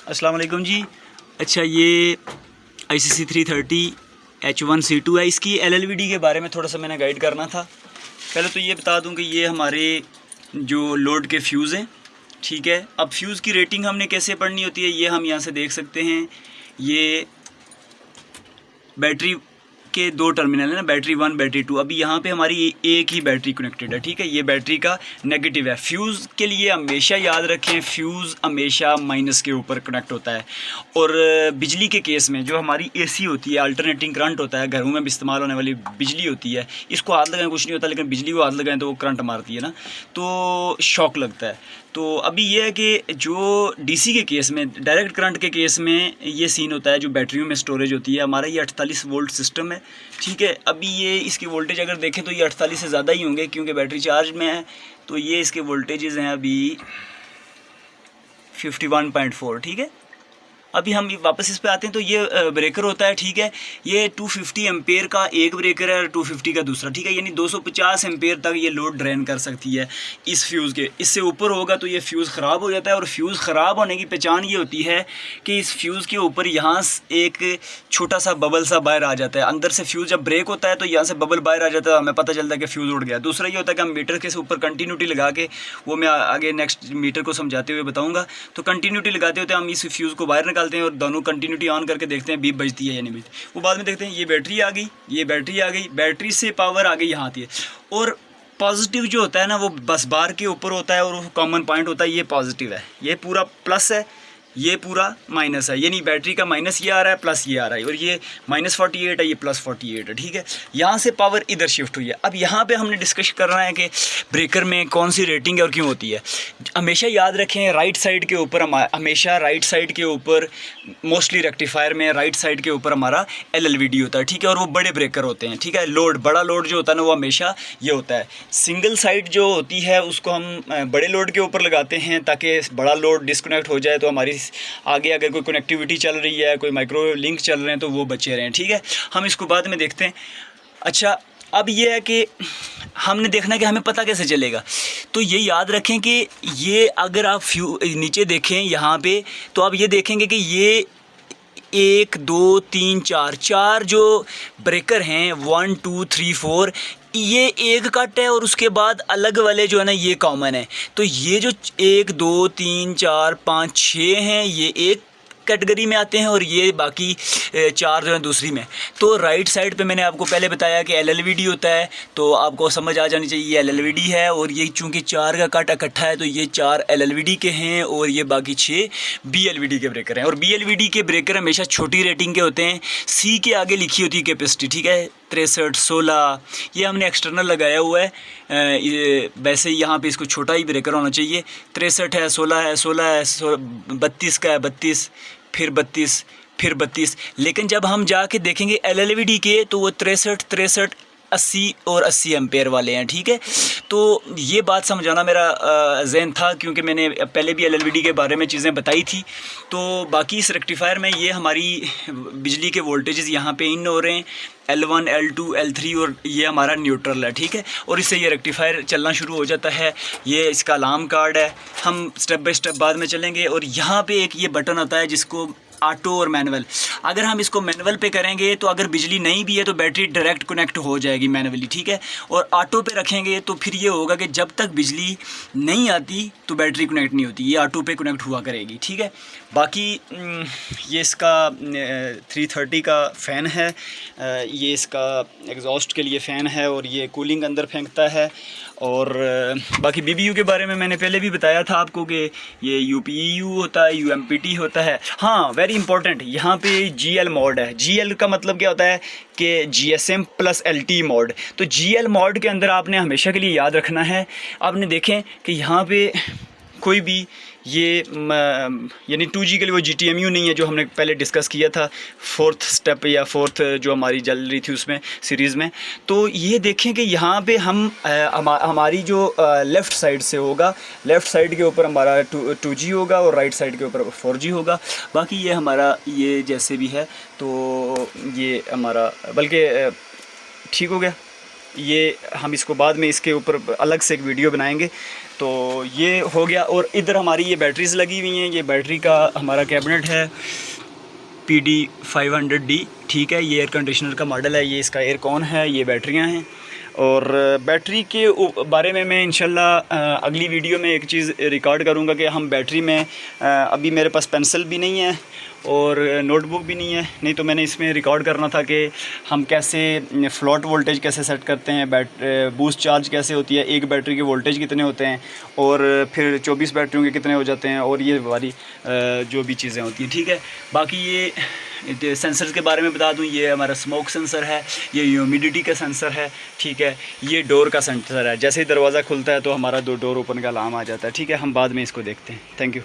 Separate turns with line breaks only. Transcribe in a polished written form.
अस्सलाम वालेकुम जी। अच्छा, ये ICC 330 H1C2 है। इसकी LLVD के बारे में थोड़ा सा मैंने गाइड करना था। पहले तो ये बता दूं कि ये हमारे जो लोड के फ्यूज़ हैं, ठीक है। अब फ्यूज़ की रेटिंग हमने कैसे पढ़नी होती है ये हम यहाँ से देख सकते हैं। ये बैटरी के दो टर्मिनल है ना, बैटरी 1 बैटरी 2। अभी यहाँ पे हमारी एक ही बैटरी कनेक्टेड है, ठीक है। ये बैटरी का नेगेटिव है। फ्यूज़ के लिए हमेशा याद रखें, फ्यूज़ हमेशा माइनस के ऊपर कनेक्ट होता है। और बिजली के केस में जो हमारी AC होती है, अल्टरनेटिंग करंट होता है, घरों में भी इस्तेमाल होने वाली बिजली होती है, इसको हाथ लगाएं कुछ नहीं होता, लेकिन बिजली को हाथ लगाएं तो वो करंट मारती है ना, तो शॉक लगता है। तो अभी ये है कि जो DC के केस में, डायरेक्ट करंट के केस में ये सीन होता है, जो बैटरियों में स्टोरेज होती है, हमारा ये 48 वोल्ट सिस्टम है, ठीक है। अभी ये इसकी वोल्टेज अगर देखें तो ये 48 से ज़्यादा ही होंगे, क्योंकि बैटरी चार्ज में है। तो ये इसके वोल्टेजेस हैं अभी 51.4, ठीक है। अभी हम वापस इस पे आते हैं। तो ये ब्रेकर होता है, ठीक है। ये 250 एम्पेयर का एक ब्रेकर है और 250 का दूसरा, ठीक है। यानी 250 एम्पेयर तक ये लोड ड्रेन कर सकती है इस फ्यूज़ के। इससे ऊपर होगा तो ये फ्यूज़ ख़राब हो जाता है। और फ्यूज़ ख़राब होने की पहचान ये होती है कि इस फ्यूज़ के ऊपर यहाँ एक छोटा सा बबल सा बाहर आ जाता है। अंदर से फ्यूज़ जब ब्रेक होता है तो यहाँ से बबल बाहर आ जाता है, हमें पता चलता है कि फ्यूज़ उड़ गया। दूसरा ये होता है कि हम मीटर के ऊपर कंटिन्यूटी लगा के, वो मैं आगे नेक्स्ट मीटर को समझाते हुए बताऊँगा, तो कंटिन्यूटी लगाते होते हम इस फ्यूज़ को बाहर निकालते हैं और दोनों कंटिन्यूटी ऑन करके देखते हैं बीप बजती है या नहीं बजती। वो बाद में देखते हैं ये बैटरी आ गई, ये बैटरी आ गई, बैटरी से पावर आ गई यहाँ आती है। और पॉजिटिव जो होता है ना वो बस बार के ऊपर होता है और कॉमन पॉइंट होता है, ये पॉजिटिव है, ये पूरा प्लस है, ये पूरा माइनस है। यानी बैटरी का माइनस ये आ रहा है, प्लस ये आ रहा है, और ये -48 है, ये +48 है, ठीक है। यहाँ से पावर इधर शिफ्ट हुई है। अब यहाँ पे हमने डिस्कस करना है कि ब्रेकर में कौन सी रेटिंग है और क्यों होती है। हमेशा याद रखें, राइट साइड के ऊपर हमेशा राइट साइड के ऊपर, मोस्टली रेक्टिफायर में राइट साइड के ऊपर हमारा LLVD होता है, ठीक है। और वो बड़े ब्रेकर होते हैं, ठीक है। लोड, बड़ा लोड जो होता है ना वो हमेशा ये होता है। सिंगल साइड जो होती है उसको हम बड़े लोड के ऊपर लगाते हैं ताकि बड़ा लोड डिस्कनेक्ट हो जाए तो हमारी आगे अगर कोई कनेक्टिविटी चल रही है, कोई माइक्रो लिंक चल रहे हैं तो वो बचे रहें, ठीक है। हम इसको बाद में देखते हैं। अच्छा, अब ये है कि हमने देखना है कि हमें पता कैसे चलेगा। तो ये याद रखें कि ये अगर आप नीचे देखें यहाँ पे, तो आप ये देखेंगे कि ये 1 2 3 4 जो ब्रेकर हैं, 1 2 3 4, ये एक कट है और उसके बाद अलग वाले जो है ना ये कॉमन है। तो ये जो 1 2 3 4 5 6 हैं ये एक कैटेगरी में आते हैं और ये बाकी 4 जो है दूसरी में। तो राइट साइड पे मैंने आपको पहले बताया कि LLVD होता है, तो आपको समझ आ जानी चाहिए ये LLVD है। और ये चूँकि 4 का कट इकट्ठा है तो ये 4 LLVD के हैं और ये बाकी 6 BLVD के ब्रेकर हैं। और BLVD के ब्रेकर हमेशा छोटी रेटिंग के होते हैं। C के आगे लिखी होती है कैपेसिटी, ठीक है। 63 16 ये हमने एक्सटर्नल लगाया हुआ है। वैसे यहाँ पे इसको छोटा ही ब्रेकर होना चाहिए। 63 है, 16 है, 16 है, 32 का है, 32, फिर 32, फिर 32। लेकिन जब हम जाके देखेंगे LLVD के तो वो 63 63 80 और 80 एम्पेयर वाले हैं, ठीक है। तो ये बात समझाना मेरा ज़हन था, क्योंकि मैंने पहले भी LLVD के बारे में चीज़ें बताई थी। तो बाकी इस रेक्टिफायर में ये हमारी बिजली के वोल्टेजेस यहाँ पे इन हो रहे हैं, L1 L2 L3, और ये हमारा न्यूट्रल है, ठीक है। और इससे ये रेक्टिफायर चलना शुरू हो जाता है। ये इसका अलार्म कार्ड है, हम स्टेप बाय स्टेप बाद में चलेंगे। और यहाँ पे एक ये बटन होता है जिसको ऑटो और मैनुअल, अगर हम इसको मैनुअल पे करेंगे तो अगर बिजली नहीं भी है तो बैटरी डायरेक्ट कनेक्ट हो जाएगी मैनुअली, ठीक है। और ऑटो पे रखेंगे तो फिर ये होगा कि जब तक बिजली नहीं आती तो बैटरी कनेक्ट नहीं होती, ये ऑटो पे कनेक्ट हुआ करेगी, ठीक है। बाकी ये इसका 330 का फ़ैन है, ये इसका एग्जॉस्ट के लिए फ़ैन है और ये कूलिंग अंदर फेंकता है। और बाकी BBU के बारे में मैंने पहले भी बताया था आपको कि ये UPEU होता है, UMPT होता है। हाँ, वेरी इंपॉर्टेंट, यहाँ पे GL मोड है। GL का मतलब क्या होता है कि GSM + LT मोड। तो GL मोड के अंदर आपने हमेशा के लिए याद रखना है, आपने देखें कि यहाँ पे कोई भी ये यानी 2G के लिए वो GTMU नहीं है जो हमने पहले डिस्कस किया था, 4th स्टेप या 4th जो हमारी चल रही थी उसमें सीरीज़ में। तो ये देखें कि यहाँ पे हमारी जो लेफ़्ट साइड से होगा, लेफ़्ट साइड के ऊपर हमारा 2G होगा और राइट साइड के ऊपर 4G होगा। बाकी ये हमारा ये जैसे भी है तो ये हमारा बल्कि ठीक हो गया। ये हम इसको बाद में इसके ऊपर अलग से एक वीडियो बनाएंगे। तो ये हो गया। और इधर हमारी ये बैटरीज लगी हुई हैं, ये बैटरी का हमारा कैबिनेट है PD500D, ठीक है। ये एयर कंडीशनर का मॉडल है, ये इसका एयर कॉन है, ये बैटरियां हैं। और बैटरी के बारे में मैं इंशाल्लाह अगली वीडियो में एक चीज़ रिकॉर्ड करूँगा कि हम बैटरी में अभी मेरे पास पेंसिल भी नहीं है और नोटबुक भी नहीं है, नहीं तो मैंने इसमें रिकॉर्ड करना था कि हम कैसे फ्लोट वोल्टेज कैसे सेट करते हैं, बूस्ट चार्ज कैसे होती है, एक बैटरी के वोल्टेज कितने होते हैं और फिर 24 बैटरियों के कितने हो जाते हैं, और ये वाली जो भी चीज़ें होती हैं, ठीक है। बाकी ये सेंसर्स के बारे में बता दूं, ये हमारा स्मोक सेंसर है, ये ह्यूमिडिटी का सेंसर है, ठीक है। ये डोर का सेंसर है, जैसे ही दरवाज़ा खुलता है तो हमारा डोर ओपन का अलार्म आ जाता है, ठीक है। हम बाद में इसको देखते हैं। Thank you.